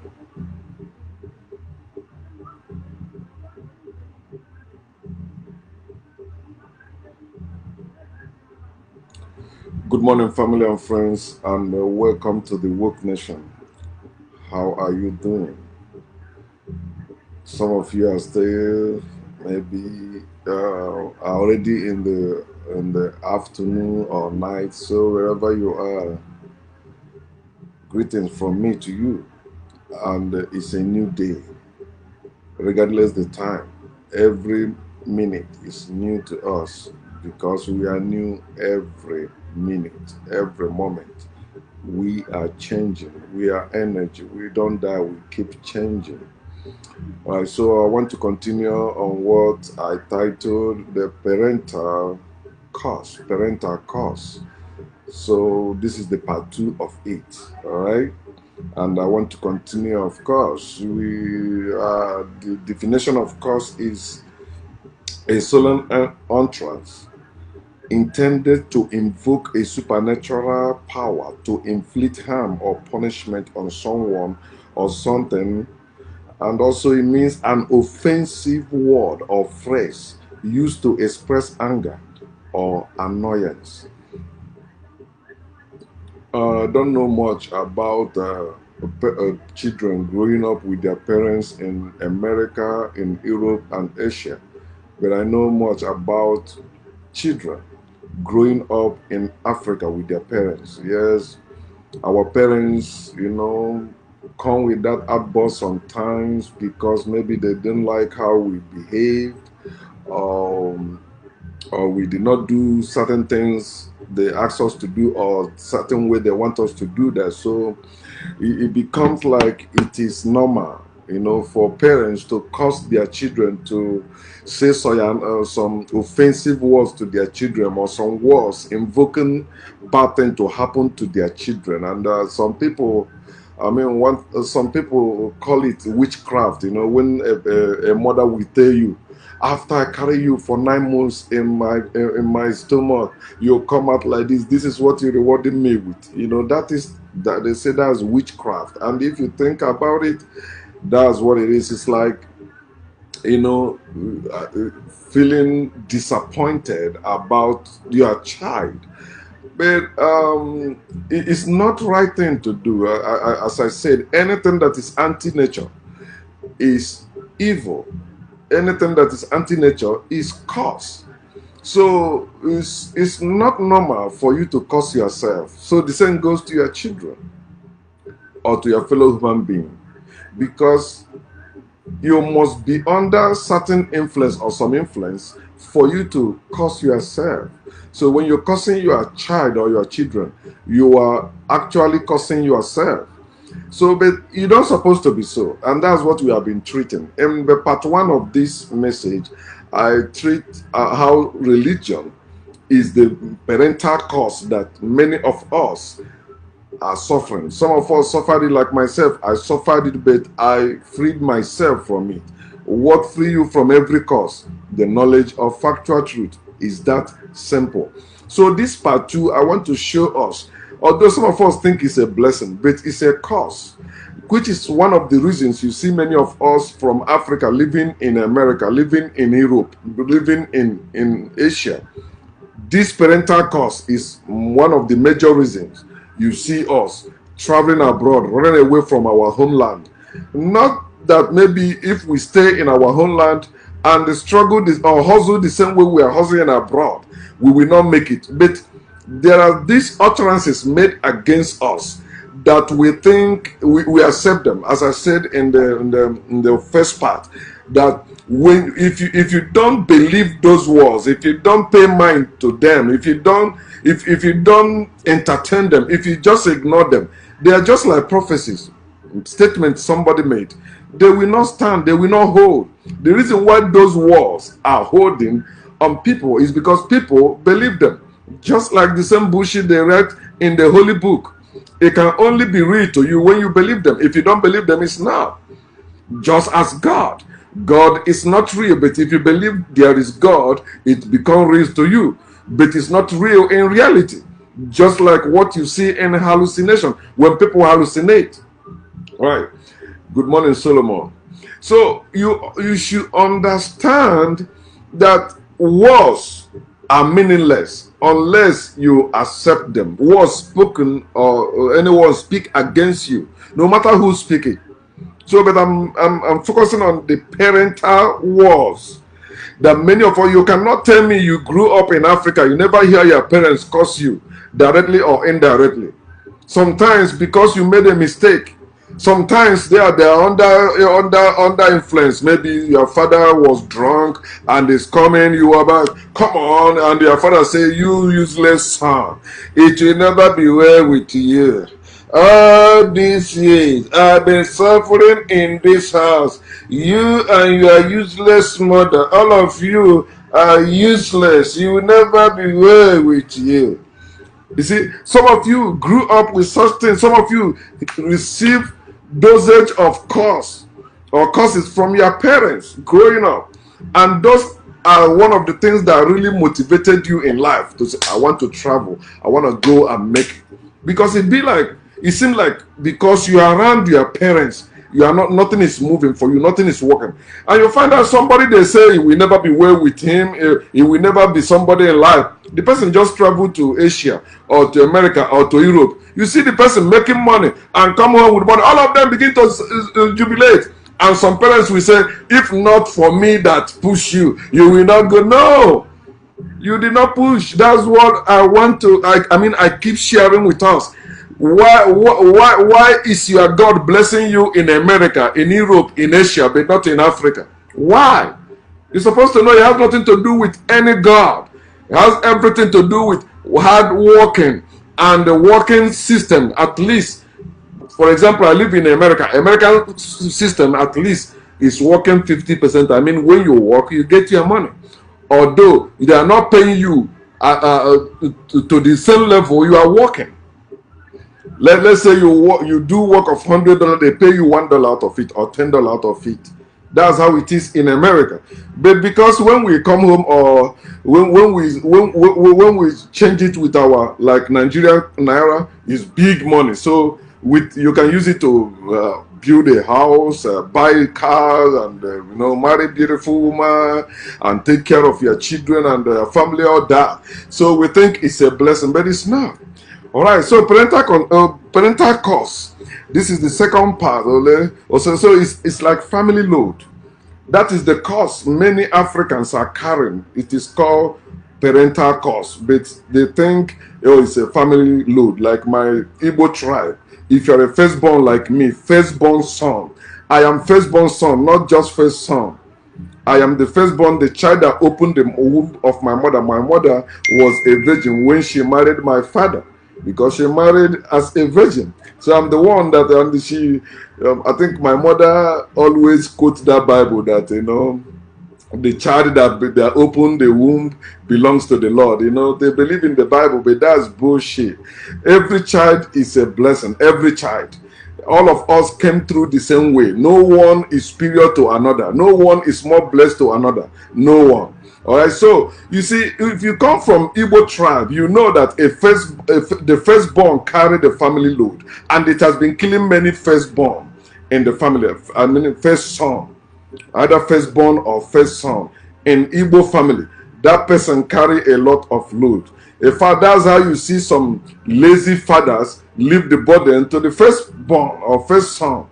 Good morning, family and friends, and welcome to the Woke Nation. How are you doing? Some of you are still maybe already in the afternoon or night. So wherever you are, greetings from me to you. And it's a new day, regardless the time. Every minute is new to us because we are new every minute, every moment. We are changing. We are energy. We don't die. We keep changing. All right, so I want to continue on what I titled the parental curse. Parental curse. So this is the part 2 of it. All right, and I want to continue. Of course, the definition of curse is a solemn utterance intended to invoke a supernatural power to inflict harm or punishment on someone or something. And also it means an offensive word or phrase used to express anger or annoyance. I don't know much about children growing up with their parents in America, in Europe, and Asia, but I know much about children growing up in Africa with their parents. Yes, our parents, come with that outburst sometimes because maybe they didn't like how we behaved, um, or we did not do certain things they asked us to do, or certain way they want us to do that. So it becomes like it is normal, for parents to cause their children to say some offensive words to their children, or some words invoking bad thing to happen to their children. And some people, some people call it witchcraft. When a mother will tell you, after I carry you for 9 months in my stomach, you'll come out like this. This is what you rewarded me with. That they say that's witchcraft. And if you think about it, that's what it is. It's like, feeling disappointed about your child. But it's not right thing to do. As I said, anything that is anti-nature is evil. Anything that is anti-nature is curse. So it's not normal for you to curse yourself. So the same goes to your children or to your fellow human being, because you must be under certain influence or some influence for you to curse yourself. So when you're cursing your child or your children, you are actually cursing yourself. So, but you don't supposed to be so, and that's what we have been treating. In the part 1 of this message, I treat how religion is the parental curse that many of us are suffering. Some of us suffered it, like myself. I suffered it, but I freed myself from it. What free you from every curse? The knowledge of factual truth. Is that simple? So this part 2, I want to show us, although some of us think it's a blessing, but it's a curse, which is one of the reasons you see many of us from Africa living in America, living in Europe, living in Asia. This parental curse is one of the major reasons you see us traveling abroad, running away from our homeland. Not that maybe if we stay in our homeland and struggle or hustle the same way we are hustling abroad, we will not make it. But there are these utterances made against us that we think we accept them. As I said in the first part, that if you don't believe those words, if you don't pay mind to them, if you don't entertain them, if you just ignore them, they are just like prophecies, statements somebody made. They will not stand, they will not hold. The reason why those words are holding on people is because people believe them. Just like the same bullshit they read in the holy book. It can only be real to you when you believe them. If you don't believe them, it's not. Just as God. God is not real, but if you believe there is God, it becomes real to you. But it's not real in reality. Just like what you see in hallucination, when people hallucinate. Right. Good morning, Solomon. So you should understand that wars are meaningless unless you accept them. Words spoken or anyone speak against you, no matter who's speaking. So, but I'm focusing on the parental wars. That many of you cannot tell me you grew up in Africa, you never hear your parents curse you directly or indirectly. Sometimes because you made a mistake. Sometimes they are under influence. Maybe your father was drunk and is coming, you are back, come on, and your father say, you useless son, it will never be well with you. All these years I've been suffering in this house. You and your useless mother, all of you are useless. You will never be well with you. You see, some of you grew up with such things. Some of you receive dosage of curse or curses from your parents growing up. And those are one of the things that really motivated you in life to say, I want to travel. I want to go and make it. Because it seemed like because you are around your parents, you are not, nothing is moving for you, nothing is working. And you find out somebody, they say it will never be well with him, it will never be somebody in life. The person just traveled to Asia or to America or to Europe. You see the person making money and come home with money. All of them begin to jubilate. And some parents will say, if not for me that push you, you will not go. No, you did not push. That's what I want to, I keep sharing with us. Why is your God blessing you in America, in Europe, in Asia, but not in Africa? Why? You're supposed to know it has nothing to do with any God. It has everything to do with hard working and the working system. At least, for example, I live in America. American system at least is working 50%. I mean, when you work, you get your money. Although they are not paying you to the same level you are working. Let's say you do work of $100, they pay you $1 out of it or $10 out of it. That's how it is in America. But because when we come home or when we change it with our like Nigerian naira, is big money. So you can use it to build a house, buy cars, and marry beautiful woman and take care of your children and family, all that. So we think it's a blessing, but it's not. All right, so parental curse. This is the second part. So it's like family load. That is the curse many Africans are carrying. It is called parental curse, but they think it's a family load. Like my Igbo tribe, if you're a firstborn like me, firstborn son, I am firstborn son, not just first son. I am the firstborn, the child that opened the womb of my mother. My mother was a virgin when she married my father, because she married as a virgin. So I'm the one that, I think my mother always quotes that Bible that, the child that opened the womb belongs to the Lord. They believe in the Bible, but that's bullshit. Every child is a blessing. Every child. All of us came through the same way. No one is superior to another. No one is more blessed to another. No one. All right, so you see, if you come from Igbo tribe, you know that the firstborn carry the family load, and it has been killing many firstborn in the family. I mean, first son, either firstborn or first son in Igbo family, that person carry a lot of load. In fact, that's how you see some lazy fathers leave the burden to the firstborn or first son,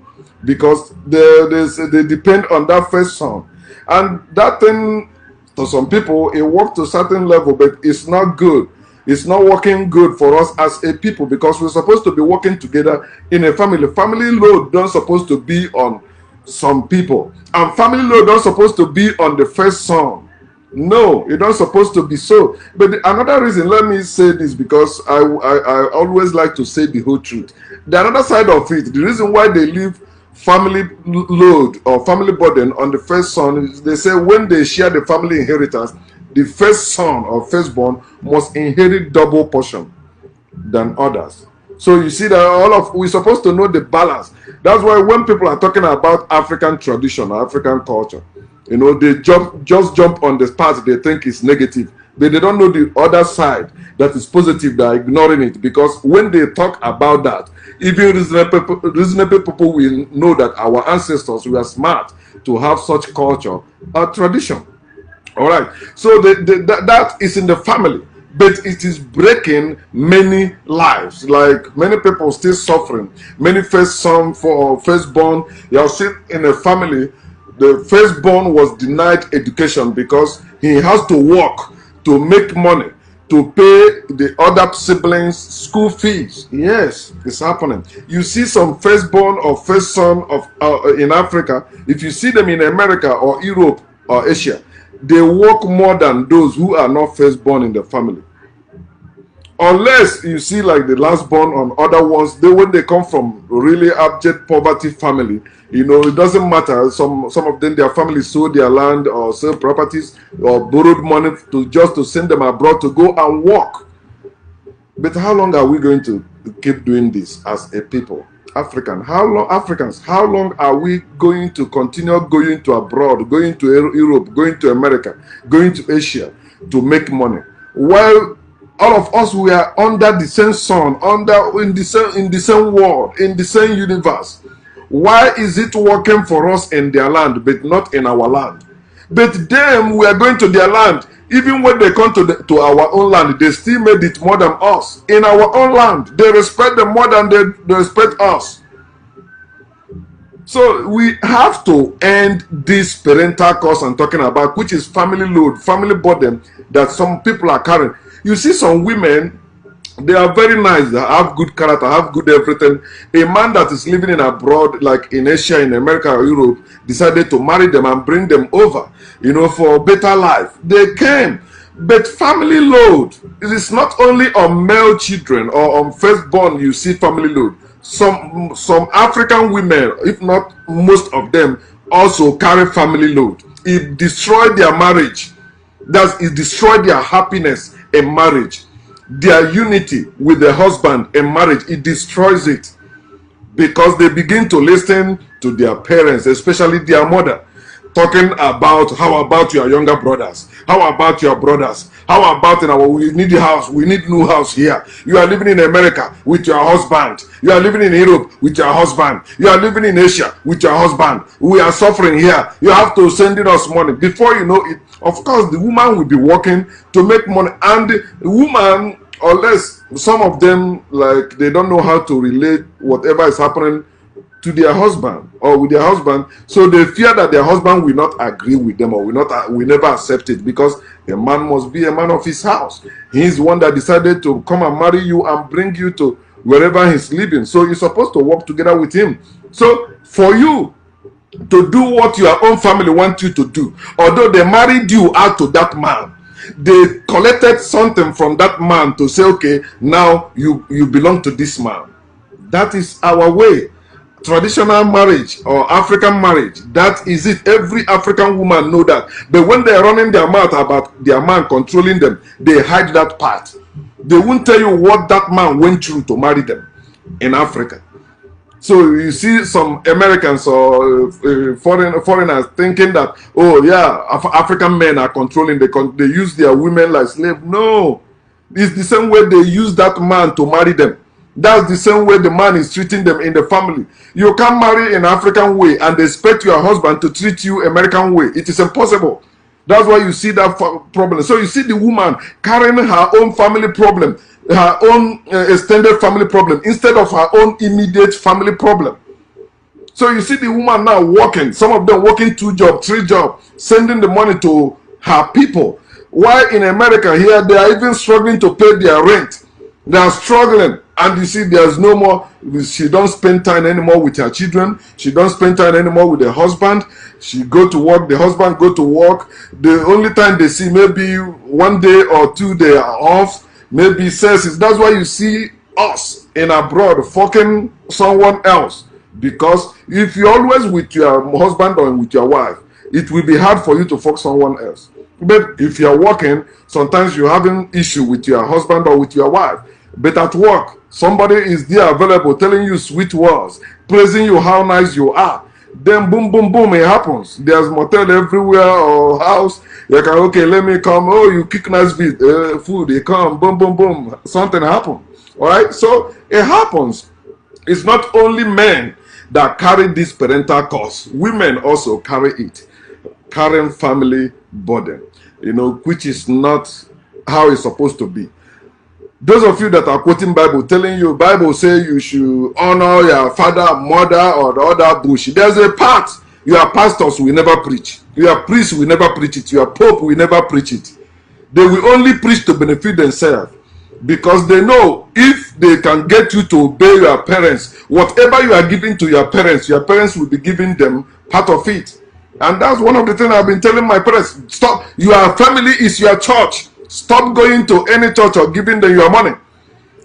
because they depend on that first son, and that thing. To some people, it works to a certain level, but it's not good. It's not working good for us as a people, because we're supposed to be working together in a family. Family load don't supposed to be on some people, and family load don't supposed to be on the first son. No, it don't supposed to be so. But another reason, let me say this, because I always like to say the whole truth. The another side of it, the reason why they leave family load or family burden on the first son is, they say when they share the family inheritance, the first son or firstborn must inherit double portion than others. So you see that we're supposed to know the balance. That's why when people are talking about African tradition or African culture, they just jump on the part they think is negative. but they don't know the other side that is positive. They are ignoring it, because when they talk about that, even reasonable people will know that our ancestors were smart to have such culture or tradition. All right, so that is in the family, but it is breaking many lives. Like many people still suffering. Many firstborn. You have seen in a family, the firstborn was denied education because he has to work to make money to pay the other siblings school fees. Yes, it's happening. You see some firstborn or first son of in Africa. If you see them in America or Europe or Asia, they work more than those who are not firstborn in the family. Unless you see like the last born on other ones, when they come from really abject poverty family, it doesn't matter. Some of them, their families sold their land or sell properties or borrowed money just to send them abroad to go and work. But how long are we going to keep doing this as a people? Africans, how long are we going to continue going to abroad, going to Europe, going to America, going to Asia to make money, while all of us, we are under the same sun, in the same world, in the same universe? Why is it working for us in their land but not in our land? But them, we are going to their land. Even when they come to our own land, they still made it more than us. In our own land, they respect them more than they respect us. So we have to end this parental curse I'm talking about, which is family load, family burden that some people are carrying. You see some women, they are very nice, they have good character, have good everything. A man that is living in abroad, like in Asia, in America or Europe, decided to marry them and bring them over, for better life. They came. But family load, it is not only on male children or on firstborn you see family load. Some African women, if not most of them, also carry family load. It destroyed their marriage. It destroyed their happiness in marriage. Their unity with the husband in marriage, it destroys it, because they begin to listen to their parents, especially their mother, talking about, how about your younger brothers, how about your brothers, how about we need a house, we need new house here. You are living in America with your husband, you are living in Europe with your husband, you are living in Asia with your husband, we are suffering here, you have to send in us money. Before you know it, of course the woman will be working to make money, and the woman, unless some of them, like, they don't know how to relate whatever is happening to their husband or with their husband, so they fear that their husband will not agree with them or will never accept it, because a man must be a man of his house. He's the one that decided to come and marry you and bring you to wherever he's living, so you're supposed to work together with him. So for you to do what your own family want you to do, although they married you out to that man, they collected something from that man to say, okay, now you belong to this man. That is our way. Traditional marriage or African marriage, that is it. Every African woman know that. But when they're running their mouth about their man controlling them, they hide that part. They won't tell you what that man went through to marry them in Africa. So you see some Americans or foreigners thinking that, oh yeah, African men are controlling, they use their women like slaves. No, it's the same way they use that man to marry them. That's the same way the man is treating them in the family. You can't marry in African way and expect your husband to treat you American way. It is impossible. That's why you see that problem. So you see the woman carrying her own family problem, her own extended family problem, instead of her own immediate family problem. So you see the woman now working, some of them working 2 jobs, 3 jobs, sending the money to her people. While in America here, they are even struggling to pay their rent. They are struggling. And you see, there's no more, she don't spend time anymore with her children. She don't spend time anymore with her husband. She go to work, the husband go to work. The only time they see, maybe 1 day or 2 they are off. Maybe says, that's why you see us in abroad fucking someone else. Because if you're always with your husband or with your wife, it will be hard for you to fuck someone else. But if you're working, sometimes you're having issue with your husband or with your wife. But at work, somebody is there available telling you sweet words, praising you how nice you are. Then boom, boom, boom, it happens. There's motel everywhere or house. You can, okay, let me come. Oh, you cook nice food. You come, boom, boom, boom. Something happen. All right. So it happens. It's not only men that carry this parental curse. Women also carry it, carrying family burden. Which is not how it's supposed to be. Those of you that are quoting Bible, telling you Bible say you should honor your father, mother, or the other bullshit. There's a part. Your pastors will never preach. Your priests will never preach it. Your pope will never preach it. They will only preach to benefit themselves, because they know if they can get you to obey your parents, whatever you are giving to your parents will be giving them part of it. And that's one of the things I've been telling my parents. Stop. Your family is your church. Stop going to any church or giving them your money.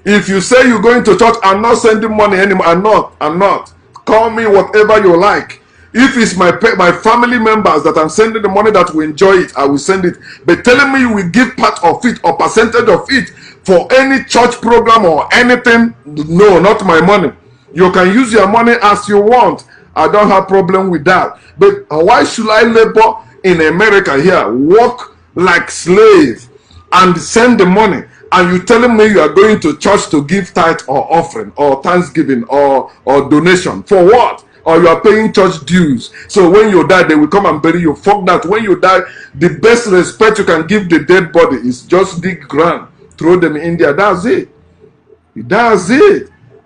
If you say you're going to church, I'm not sending money anymore. I'm not. Call me whatever you like. If it's my family members that I'm sending the money that will enjoy it, I will send it. But telling me you will give part of it or percentage of it for any church program or anything, no, not my money. You can use your money as you want. I don't have problem with that. But why should I labor in America here, work like slave, and send the money, and you telling me you are going to church to give tithe or offering or thanksgiving or donation for what? Or you are paying church dues, so when you die they will come and bury you. Fuck that. When you die, the best respect you can give the dead body is just dig ground, throw them in India. That's it.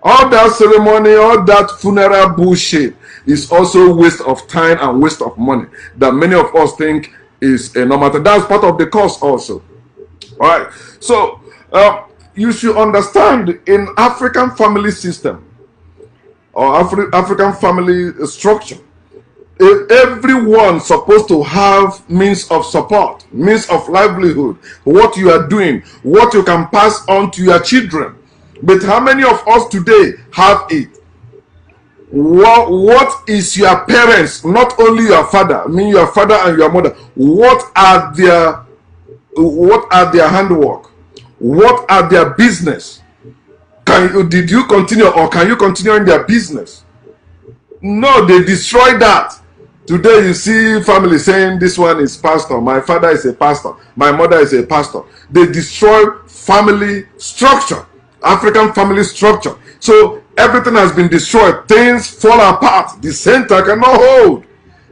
All that ceremony, all that funeral bullshit is also waste of time and waste of money that many of us think is a normal thing. That's part of the cost also. All right. So you should understand, in African family system or African family structure, everyone supposed to have means of support, means of livelihood, what you are doing, what you can pass on to your children. But how many of us today have it? What is your parents, not only your father, I mean your father and your mother, what are their handwork? What are their business? Did you continue, or can you continue in their business? No, they destroy that. Today you see family saying this one is pastor, my father is a pastor, my mother is a pastor. They destroy family structure, African family structure. So everything has been destroyed. Things fall apart. The center cannot hold.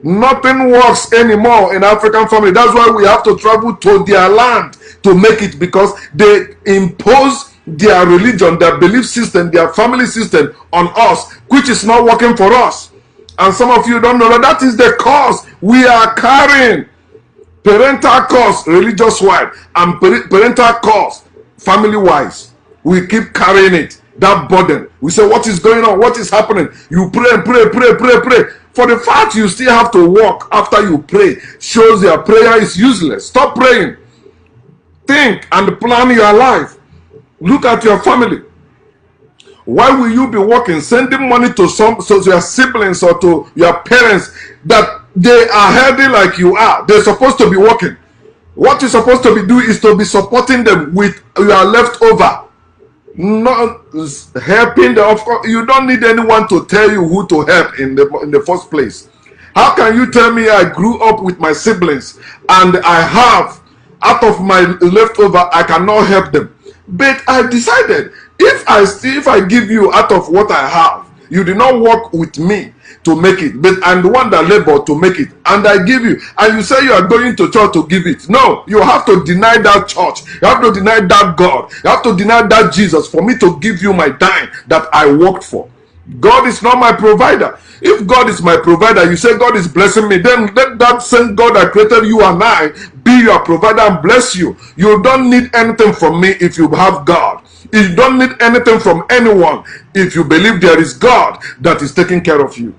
Nothing works anymore in African family. That's why we have to travel to their land to make it, because they impose their religion, their belief system, their family system on us, which is not working for us. And some of you don't know that is the cause we are carrying. Parental curse, religious wise, and parental curse, family wise. We keep carrying it, that burden. We say, what is going on? What is happening? You pray. For the fact you still have to walk after you pray shows your prayer is useless. Stop praying. Think and plan your life. Look at your family. Why will you be working, sending money to your siblings or to your parents that they are healthy like you are? They're supposed to be working. What you're supposed to be doing is to be supporting them with your leftover. Not helping them. Of course, you don't need anyone to tell you who to help in the first place. How can you tell me I grew up with my siblings and I have, out of my leftover, I cannot help them? But I decided, if I give you out of what I have, you did not work with me to make it, but I'm the one that labored to make it, and I give you, and you say you are going to church to give it. No, you have to deny that church, you have to deny that God, you have to deny that Jesus for me to give you my dime that I worked for. God is not my provider. If God is my provider, you say God is blessing me, then let that same God that created you and I be your provider and bless you. You don't need anything from me if you have God. You don't need anything from anyone if you believe there is God that is taking care of you.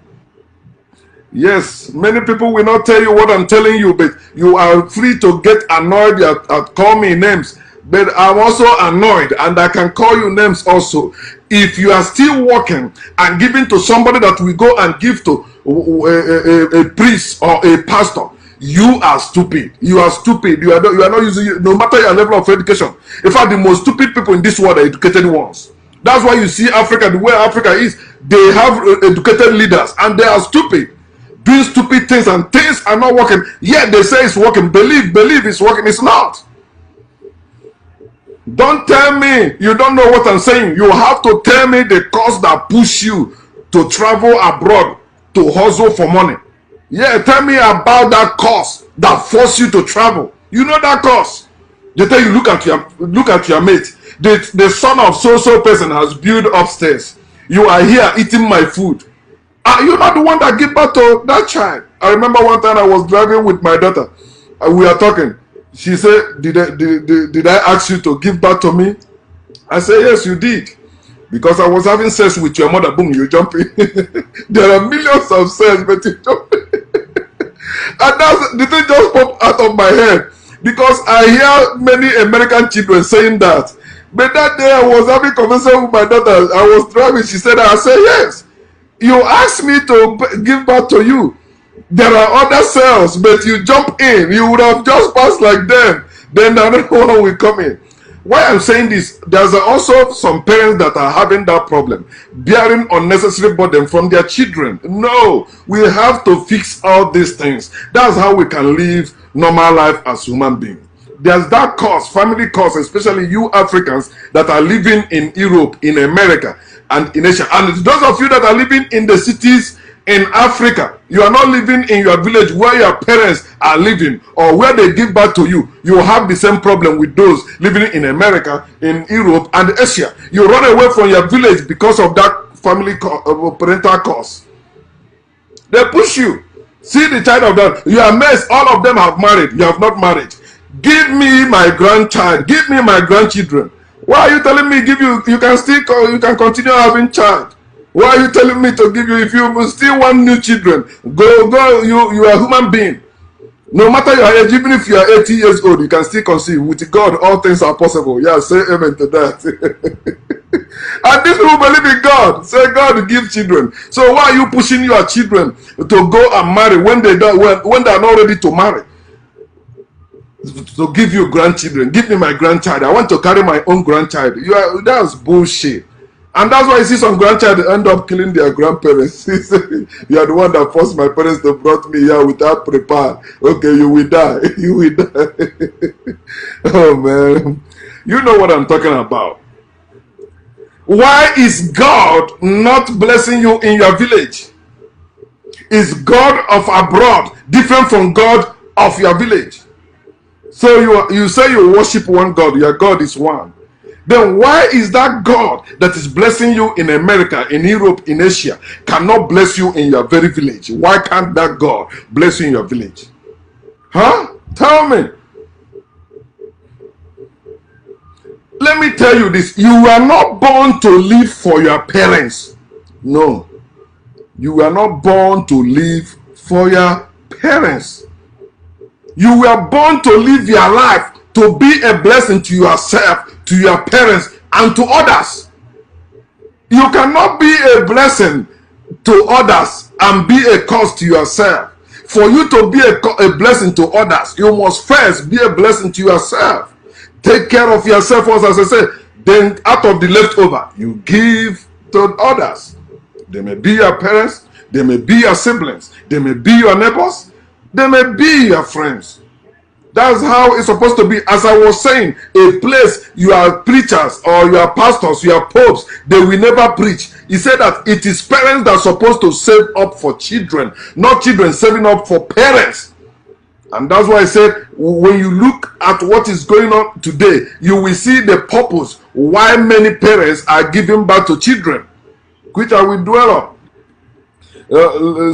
Yes, many people will not tell you what I'm telling you, but you are free to get annoyed at call me names. But I'm also annoyed, and I can call you names also. If you are still working and giving to somebody that we go and give to a priest or a pastor, you are stupid. You are stupid. You are not using, no matter your level of education. In fact, the most stupid people in this world are educated ones. That's why you see Africa, the way Africa is, they have educated leaders and they are stupid. doing stupid things and things are not working. Yet they say it's working. Believe it's working. It's not. Don't tell me you don't know what I'm saying. You have to tell me the cause that push you to travel abroad to hustle for money. Yeah, tell me about that cause that force you to travel. You know that cause. They tell you look at your mate. The son of so person has built upstairs. You are here eating my food. Are you not the one that gave birth to that child? I remember one time I was driving with my daughter. We are talking. She said, did I ask you to give birth to me? I said, yes, you did. Because I was having sex with your mother. Boom, you jump in. There are millions of cells, but you jump in. And that's the thing just popped out of my head. Because I hear many American children saying that. But that day I was having a conversation with my daughter. I was driving. She said, I said, yes. You asked me to give birth to you. There are other cells, but you jump in. You would have just passed like them. Then another one will come in. Why I'm saying this, there's also some parents that are having that problem, bearing unnecessary burden from their children. No, we have to fix all these things. That's how we can live normal life as human beings. There's that cause, family cause, especially you Africans that are living in Europe, in America, and in Asia. And those of you that are living in the cities in Africa, you are not living in your village where your parents are living or where they give birth to you. You have the same problem with those living in America, in Europe, and Asia. You run away from your village because of that family parental cause. They push you. See the child of that. You are messed. All of them have married. You have not married. Give me my grandchild. Give me my grandchildren. Why are you telling me give you? You can continue having child. Why are you telling me to give you if you still want new children? Go. You are a human being. No matter your age, even if you are 80 years old, you can still conceive. With God, all things are possible. Yeah, say amen to that. And these people believe in God. Say God give children. So why are you pushing your children to go and marry when they are not ready to marry? To give you grandchildren. Give me my grandchild. I want to carry my own grandchild. That's bullshit. And that's why you see some grandchildren end up killing their grandparents. You are the one that forced my parents to brought me here without prepared. Okay, you will die. You will die. Oh man. You know what I'm talking about. Why is God not blessing you in your village? Is God of abroad different from God of your village? So you say you worship one God, your God is one. Then why is that God that is blessing you in America, in Europe, in Asia, cannot bless you in your very village? Why can't that God bless you in your village? Huh? Tell me. Let me tell you this. You were not born to live for your parents. No. You were not born to live for your parents. You were born to live your life to be a blessing to yourself, to your parents, and to others. You cannot be a blessing to others and be a cause to yourself. For you to be a blessing to others, you must first be a blessing to yourself. Take care of yourself first, as I said. Then out of the leftover, you give to others. They may be your parents, they may be your siblings, they may be your neighbors, they may be your friends. That's how it's supposed to be. As I was saying, a place you are preachers or you are pastors, you are popes, they will never preach. He said that it is parents that are supposed to save up for children, not children saving up for parents. And that's why I said, when you look at what is going on today, you will see the purpose why many parents are giving birth to children, which I will dwell on.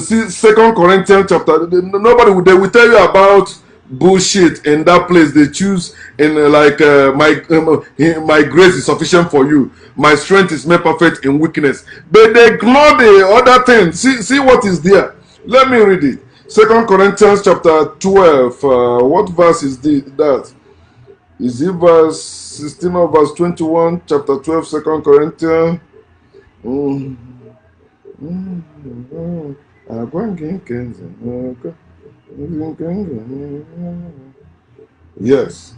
See 2 Corinthians chapter. Nobody they will tell you about bullshit in that place. They choose in my grace is sufficient for you. My strength is made perfect in weakness. But they ignore the other things. See what is there. Let me read it. 2 Corinthians chapter 12. What verse is that? Is it verse 16 or verse 21? Chapter 12, 2 Corinthians. Yes.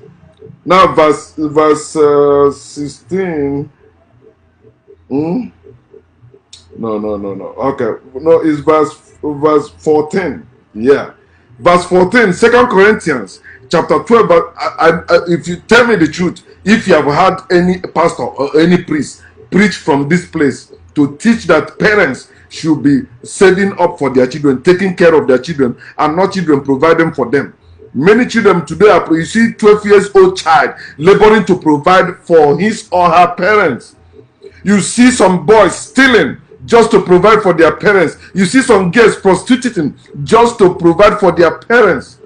Now verse 16. No. Okay. No, it's verse 14. Yeah. Verse 14, 2 Corinthians chapter 12. But if you tell me the truth, if you have had any pastor or any priest preach from this place to teach that parents should be saving up for their children, taking care of their children, and not children providing for them. Many children today are, you see, 12 years old child laboring to provide for his or her parents. You see some boys stealing just to provide for their parents. You see some girls prostituting just to provide for their parents.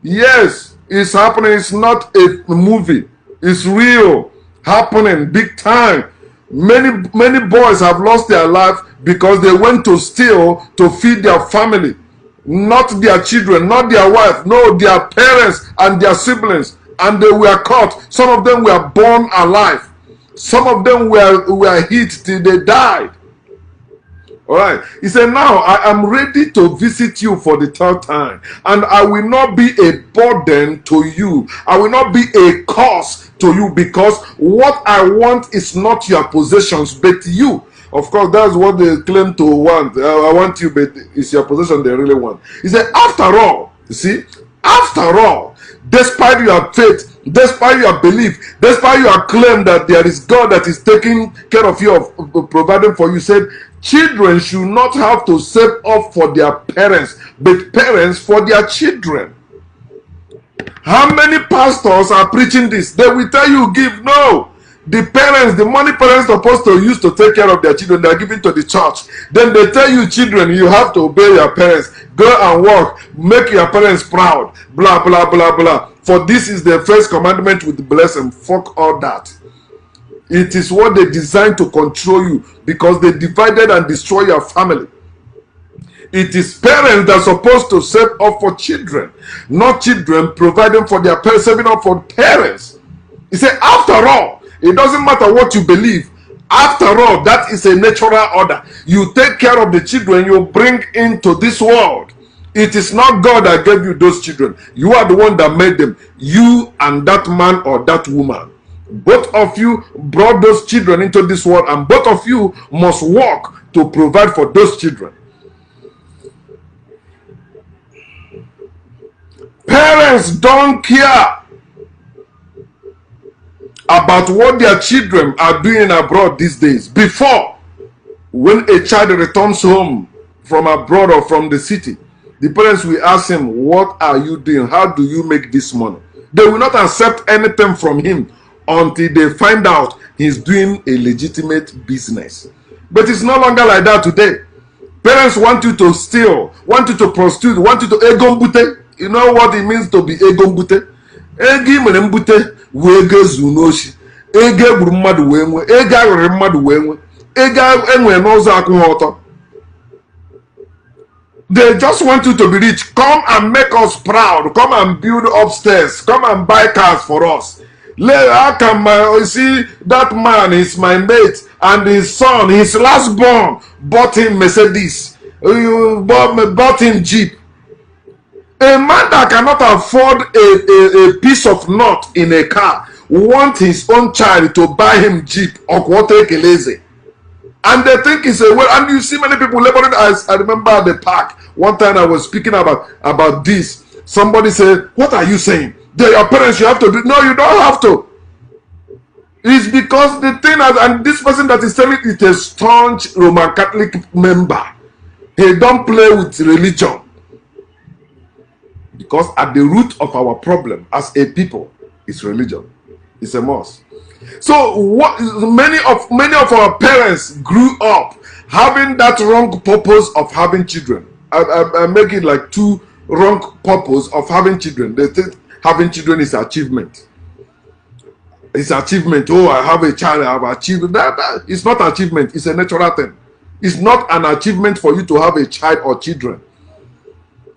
Yes, it's happening. It's not a movie. It's real. Happening big time. Many boys have lost their life because they went to steal to feed their family. Not their children, not their wife. No, their parents and their siblings. And they were caught. Some of them were born alive. Some of them were hit till they died. All right. He said, now I am ready to visit you for the third time, and I will not be a burden to you. I will not be a curse to you, because what I want is not your possessions, but you. Of course, that's what they claim to want. I want you, but it's your possession they really want. He said, after all, you see, after all, despite your faith, despite your belief, despite your claim that there is God that is taking care of you, of providing for you, said, children should not have to save up for their parents, but parents for their children. How many pastors are preaching this? They will tell you, give. No. The parents, the money parents are supposed to use to take care of their children, they are giving to the church. Then they tell you, children, you have to obey your parents. Go and work. Make your parents proud. Blah, blah, blah, blah. For this is the first commandment with blessing. Fuck all that. It is what they designed to control you, because they divided and destroy your family. It is parents that are supposed to save up for children, not children providing for their parents, saving up for parents. He said, after all, it doesn't matter what you believe. After all, that is a natural order. You take care of the children you bring into this world. It is not God that gave you those children. You are the one that made them. You and that man or that woman. Both of you brought those children into this world, and both of you must work to provide for those children. Parents don't care about what their children are doing abroad these days. Before, when a child returns home from abroad or from the city, the parents will ask him, what are you doing? How do you make this money? They will not accept anything from him until they find out he's doing a legitimate business. But it's no longer like that today. Parents want you to steal, want you to prostitute, want you to egombute. You know what it means to be egombute? Ego mere mbute wee ego zunoshi. Ego egburu mmadụ wee nwe. Ego aghọrọ mmadụ wee nwe. Ego enwe n'ụzọ akwụghị ọtọ. They just want you to be rich. Come and make us proud. Come and build upstairs. Come and buy cars for us. How can you see that man is my mate, and his son, his last born, bought him Mercedes. Bought him Jeep. A man that cannot afford a piece of nut in a car want his own child to buy him Jeep or water lazy. And they think it's a way. And you see many people laboring. I remember at the park one time I was speaking about this. Somebody said, what are you saying? They're your parents, you have to do. No, you don't have to. It's because the thing, and this person that is telling it is a staunch Roman Catholic member. He don't play with religion. Because at the root of our problem as a people is religion. It's a must. So what many of our parents grew up having that wrong purpose of having children. I make it like two wrong purpose of having children. They think having children is achievement. It's achievement. Oh, I have a child, I have achieved that. It's not achievement. It's a natural thing. It's not an achievement for you to have a child or children.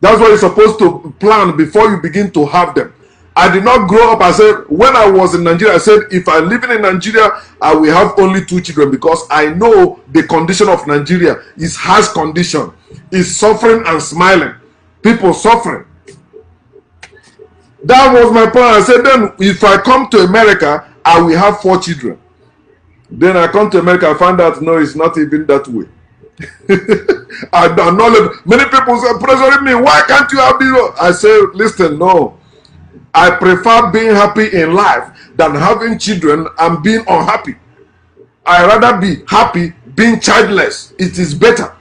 That's what you're supposed to plan before you begin to have them. I did not grow up. I said, when I was in Nigeria, I said, if I'm living in Nigeria, I will have only 2 children, because I know the condition of Nigeria is harsh condition. It's suffering and smiling. People suffering. That was my plan. I said, then if I come to America, I will have 4 children. Then I come to America, I found out, no, it's not even that way. I acknowledge. Many people say, pressuring me, why can't you have this? I say, listen, no. I prefer being happy in life than having children and being unhappy. I rather be happy being childless. It is better.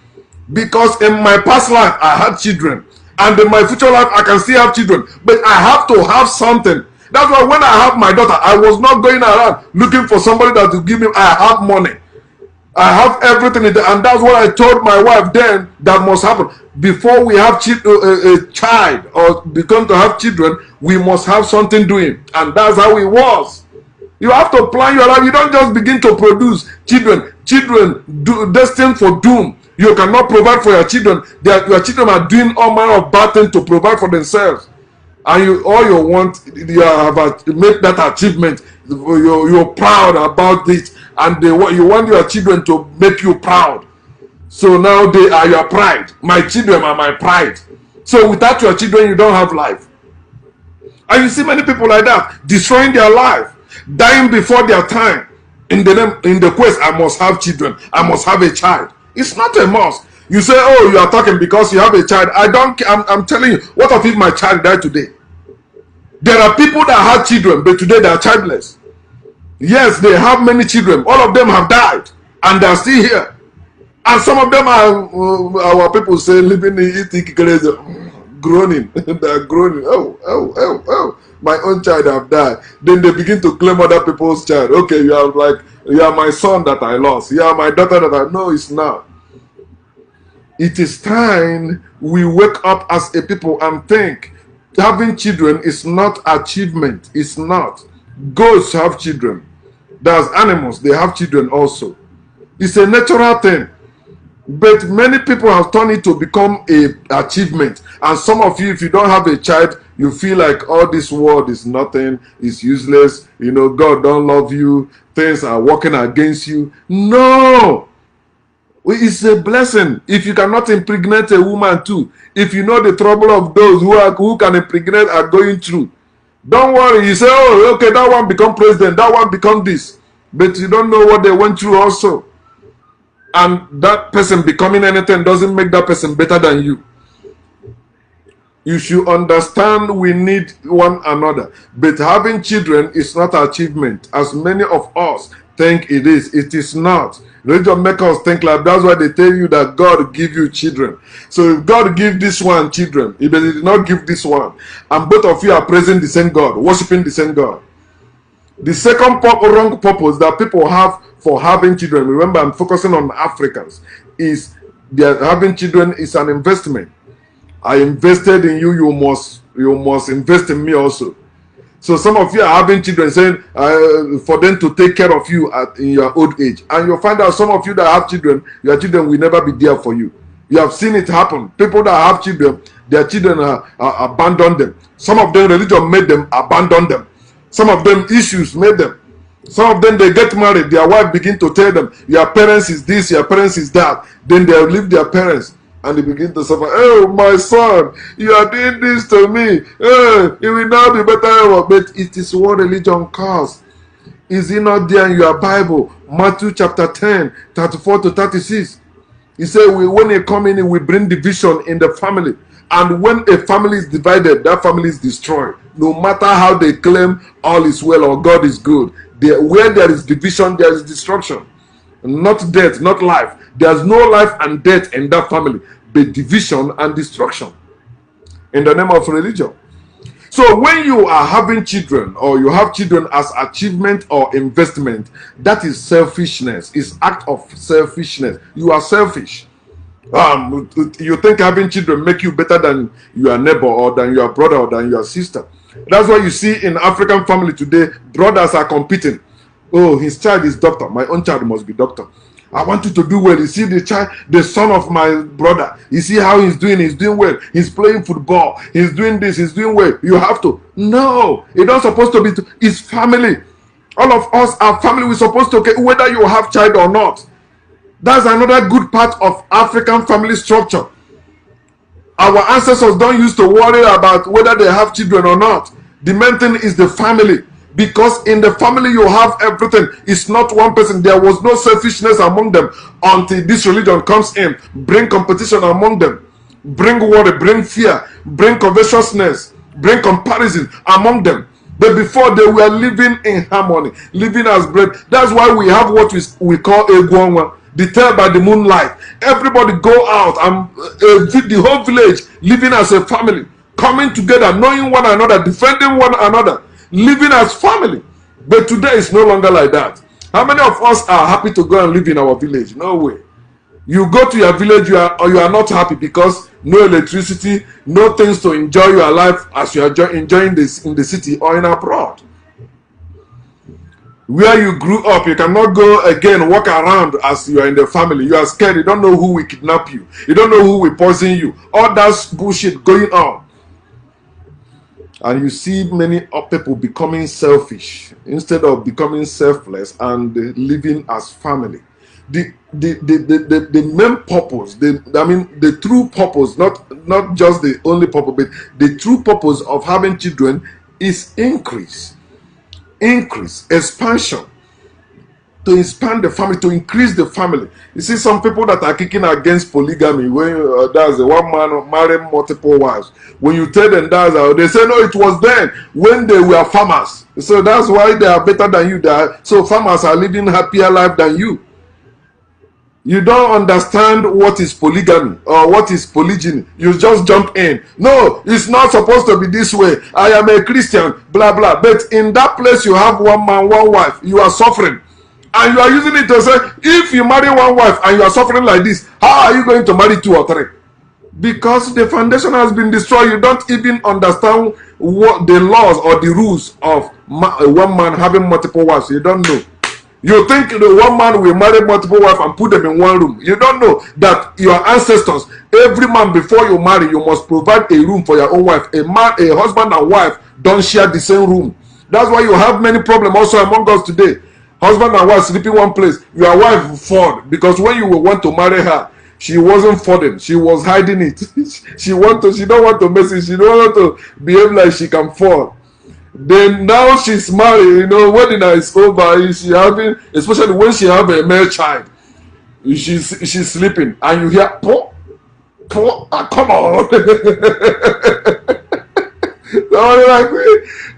Because in my past life, I had children. And in my future life, I can still have children. But I have to have something. That's why when I have my daughter, I was not going around looking for somebody that will give me, I have money. I have everything in there. And that's what I told my wife then that must happen. Before we have a child or become to have children, we must have something doing. And that's how it was. You have to plan your life. You don't just begin to produce children. Children destined for doom. You cannot provide for your children. Your children are doing all manner of bad things to provide for themselves. And all you want, you have made that achievement. You're proud about it. And you want your children to make you proud. So now they are your pride. My children are my pride. So without your children, you don't have life. And you see many people like that, destroying their life, dying before their time. In the quest, I must have children. I must have a child. It's not a must. You say, oh, you are talking because you have a child. I'm telling you, what if my child died today? There are people that have children, but today they are childless. Yes, they have many children. All of them have died, and they are still here. And some of them are, our people say, living in groaning. They are groaning. Oh. My own child have died. Then they begin to claim other people's child. Okay, you are my son that I lost. You are my daughter that I... No, it's not. It is time we wake up as a people and think having children is not achievement. It's not. Goats have children. There's animals, they have children also. It's a natural thing. But many people have turned it to become an achievement. And some of you, if you don't have a child, you feel like all this world is nothing, it's useless, God don't love you, things are working against you. No! It's a blessing. If you cannot impregnate a woman too, if you know the trouble of those who can impregnate are going through, don't worry. You say, oh, okay, that one become president, that one become this. But you don't know what they went through also. And that person becoming anything doesn't make that person better than you. You should understand we need one another. But having children is not an achievement, as many of us think it is. It is not. Religion makes us think like that's why they tell you that God give you children. So if God give this one children, if He did not give this one, and both of you are praising the same God, worshiping the same God. The second wrong purpose that people have for having children, remember I'm focusing on Africans, is that having children is an investment. I invested in you, you must invest in me also. So some of you are having children saying for them to take care of you in your old age. And you'll find out some of you that have children, your children will never be there for you. You have seen it happen. People that have children, their children abandon them. Some of them, religion made them abandon them. Some of them, issues made them. Some of them, they get married. Their wife begin to tell them, your parents is this, your parents is that. Then they leave their parents. And they begin to suffer. Oh, my son, you are doing this to me. Oh, it will now be better. But it is what religion calls. Is it not there in your Bible? Matthew chapter 10, 34 to 36. He said, when they come in, we bring division in the family. And when a family is divided, that family is destroyed. No matter how they claim all is well or God is good. Where there is division, there is destruction. Not death, not life. There's no life and death in that family, but division and destruction in the name of religion. So when you are having children or you have children as achievement or investment, that is selfishness. It's act of selfishness. You are selfish. You think having children make you better than your neighbor or than your brother or than your sister. That's why you see in African family today, brothers are competing. Oh, his child is doctor. My own child must be doctor. I want you to do well. You see the son of my brother. You see how he's doing. He's doing well. He's playing football. He's doing this. He's doing well. You have to. No, it's not supposed to be. It's family. All of us are family. We're supposed to, okay, whether you have child or not. That's another good part of African family structure. Our ancestors don't used to worry about whether they have children or not. The main thing is the family. Because in the family you have everything. It's not one person. There was no selfishness among them until this religion comes in. Bring competition among them. Bring worry, bring fear, bring covetousness, bring comparison among them. But before, they were living in harmony, living as bread. That's why we have what we call a guanwa, the tale by the moonlight. Everybody go out and the whole village living as a family, coming together, knowing one another, defending one another, living as family. But today it's no longer like that. How many of us are happy to go and live in our village? No way. You go to your village, you are not happy because no electricity, no things to enjoy your life as you are enjoying this in the city or in abroad. Where you grew up, you cannot go again walk around as you are in the family. You are scared. You don't know who will kidnap you. You don't know who will poison you. All that bullshit going on. And you see many people becoming selfish instead of becoming selfless and living as family. The main purpose, the true purpose, not just the only purpose, but the true purpose of having children is increase, expansion, to expand the family, to increase the family. You see some people that are kicking against polygamy, when that's a one man marrying multiple wives. When you tell them that, they say no, it was then when they were farmers. So that's why they are better than you. So farmers are living happier life than you. You don't understand what is polygamy or what is polygyny. You just jump in. No, it's not supposed to be this way. I am a Christian, blah, blah. But in that place, you have one man, one wife. You are suffering. And you are using it to say, if you marry one wife and you are suffering like this, how are you going to marry 2 or 3? Because the foundation has been destroyed. You don't even understand what the laws or the rules of one man having multiple wives. You don't know. You think the one man will marry multiple wives and put them in one room. You don't know that your ancestors, every man before you marry, you must provide a room for your own wife. A husband and wife don't share the same room. That's why you have many problems also among us today. Husband and wife sleeping one place. Your wife fought because when you want to marry her, she wasn't falling. She was hiding it. She don't want to mess it. She don't want to behave like she can fall. Then now she's married, wedding is over. She having, especially when she have a male child, she's sleeping, and you hear, come on.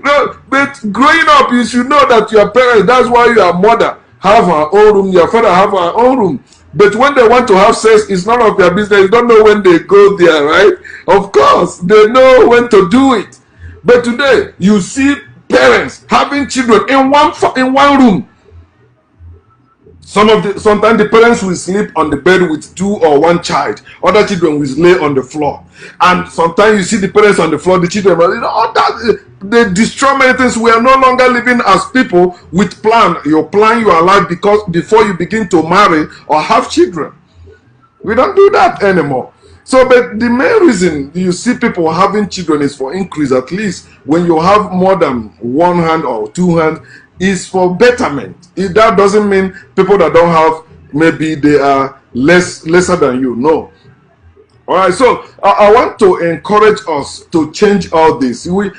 No, but growing up, you should know that your parents, that's why your mother have her own room, your father have her own room. But when they want to have sex, it's none of their business. You don't know when they go there, right? Of course, they know when to do it. But today, you see parents having children in one room. Sometimes the parents will sleep on the bed with 2 or 1 child. Other children will lay on the floor. And sometimes you see the parents on the floor, the children, they destroy many things. We are no longer living as people with plan. You plan your life before you begin to marry or have children. We don't do that anymore. So, but the main reason you see people having children is for increase. At least when you have more than 1 hand or 2 hands, is for betterment. That doesn't mean people that don't have, maybe they are lesser than you. No. All right. So I want to encourage us to change all this. We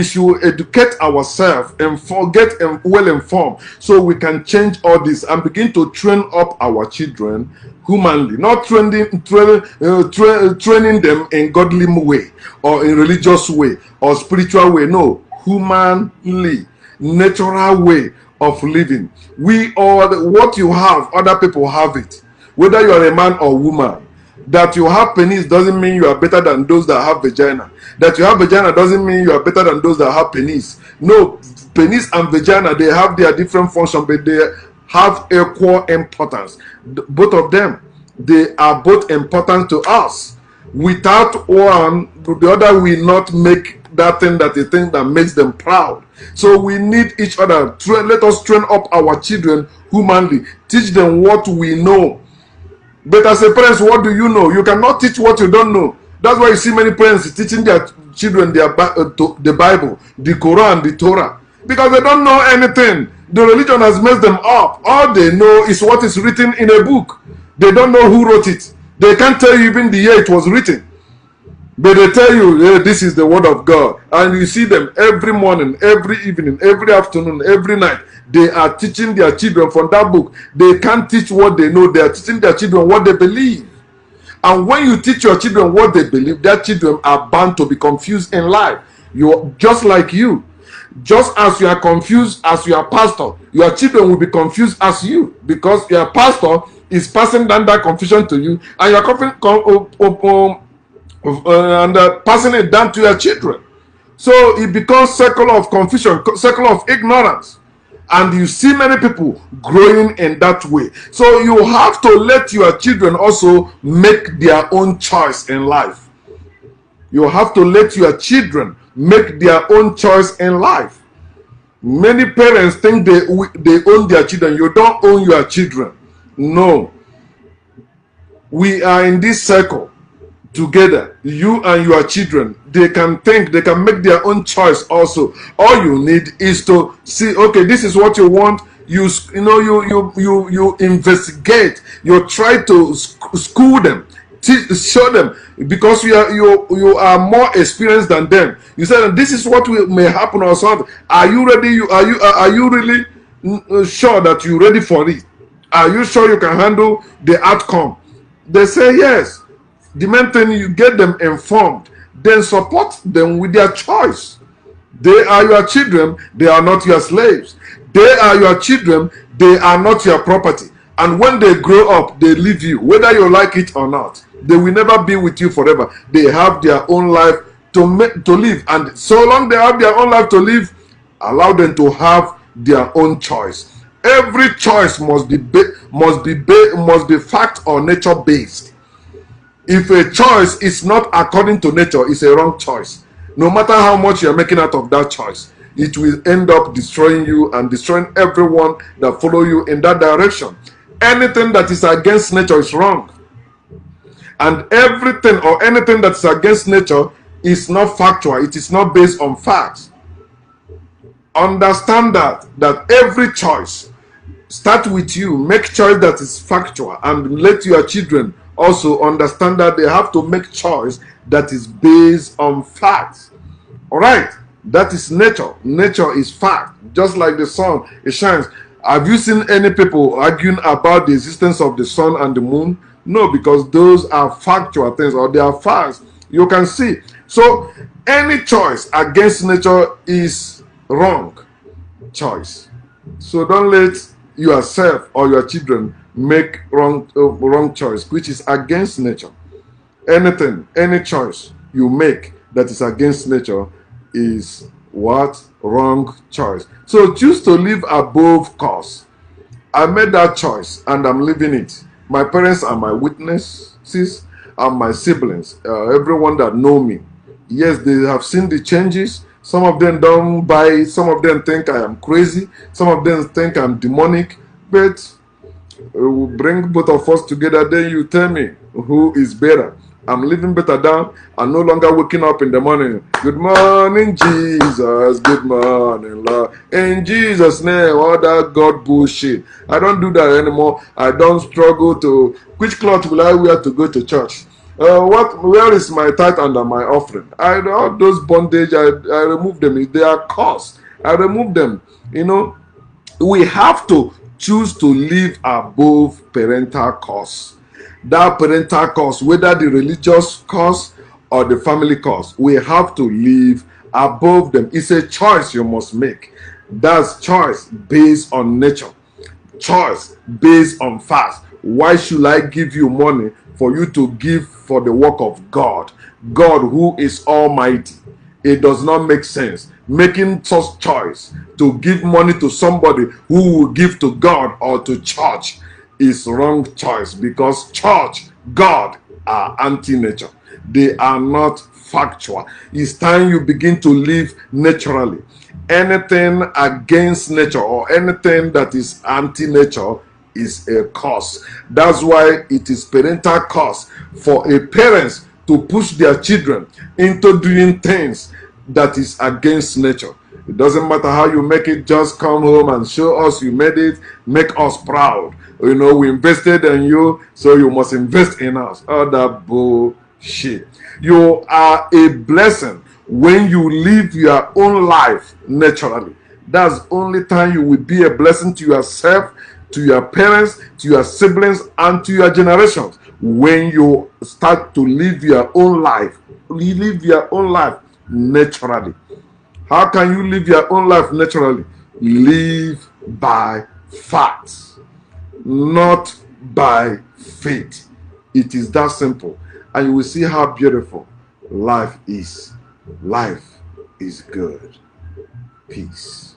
should educate ourselves and get well informed so we can change all this and begin to train up our children humanly, not training them in godly way or in religious way or spiritual way. No, humanly, natural way of living. What you have, other people have it. Whether you are a man or woman, that you have penis doesn't mean you are better than those that have vagina. That you have vagina doesn't mean you are better than those that have penis. No, penis and vagina, they have their different functions, but they have equal importance. Both of them, they are both important to us. Without one, the other will not make that thing that makes them proud. So we need each other. Let us train up our children humanly. Teach them what we know. But as a parent, what do you know? You cannot teach what you don't know. That's why you see many parents teaching their children the Bible, the Quran, the Torah, because they don't know anything. The religion has messed them up. All they know is what is written in a book. They don't know who wrote it. They can't tell you even the year it was written. But they tell you, hey, this is the word of God. And you see them every morning, every evening, every afternoon, every night. They are teaching their children from that book. They can't teach what they know. They are teaching their children what they believe. And when you teach your children what they believe, their children are bound to be confused in life. You just like you. Just as you are confused as your pastor, your children will be confused as you, because your pastor is passing down that confusion to you, and you're passing it down to your children. So it becomes circle of confusion, circle of ignorance. And you see many people growing in that way. So you have to let your children also make their own choice in life. You have to let your children make their own choice in life. Many parents think they own their children. You don't own your children. No. We are in this circle together, you and your children. They can think, they can make their own choice also. All you need is to see, okay, this is what you want. You investigate. You try to school them, show them, because you are more experienced than them. You said this is what may happen or something. Are you ready? Are you really sure that you're ready for it? Are you sure you can handle the outcome? They say yes. The main thing, you get them informed, then support them with their choice. They are your children, they are not your slaves. They are your children, they are not your property. And when they grow up, they leave you, whether you like it or not. They will never be with you forever. They have their own life to live, and so long they have their own life to live, allow them to have their own choice. Every choice must be fact or nature based. If a choice is not according to nature, it's a wrong choice. No matter how much you're making out of that choice, it will end up destroying you and destroying everyone that follow you in that direction. Anything that is against nature is wrong. And everything or anything that is against nature is not factual. It is not based on facts. Understand that every choice start with you. Make choice that is factual, and let your children also understand that they have to make choice that is based on facts. All right, that is nature. Nature is fact. Just like the sun, it shines. Have you seen any people arguing about the existence of the sun and the moon? No, because those are factual things, or they are facts. You can see. So any choice against nature is wrong choice. So don't let yourself or your children make wrong choice which is against nature. Any choice you make that is against nature is what? Wrong choice. So choose to live above cause. I made that choice and I'm living it. My parents are my witnesses, and my siblings, everyone that know me. Yes, they have seen the changes. Some of them don't buy it. Some of them think I am crazy. Some of them think I'm demonic. But we'll bring both of us together, then you tell me who is better. I'm living better down. I'm no longer waking up in the morning. Good morning, Jesus. Good morning, Lord. In Jesus' name, all that God bullshit. I don't do that anymore. I don't struggle to, which cloth will I wear to go to church? Where is my tithe and my offering? All those bondage, I remove them. They are cost. I remove them. We have to choose to live above parental curse. That parental curse, whether the religious curse or the family curse, we have to live above them. It's a choice you must make. That's choice based on nature. Choice based on facts. Why should I give you money for you to give for the work of God? God who is almighty. It does not make sense. Making such choice to give money to somebody who will give to God or to church is wrong choice, because church, God are anti-nature. They are not factual. It's time you begin to live naturally. Anything against nature or anything that is anti-nature is a curse. That's why it is parental curse for a parent to push their children into doing things that is against nature. It doesn't matter how you make it, just come home and show us you made it, make us proud. We invested in you, so you must invest in us. All that She. You are a blessing when you live your own life naturally. That's the only time you will be a blessing to yourself, to your parents, to your siblings, and to your generations. When you start to live your own life, live your own life naturally. How can you live your own life naturally? Live by facts, not by faith. It is that simple. And you will see how beautiful life is. Life is good. Peace.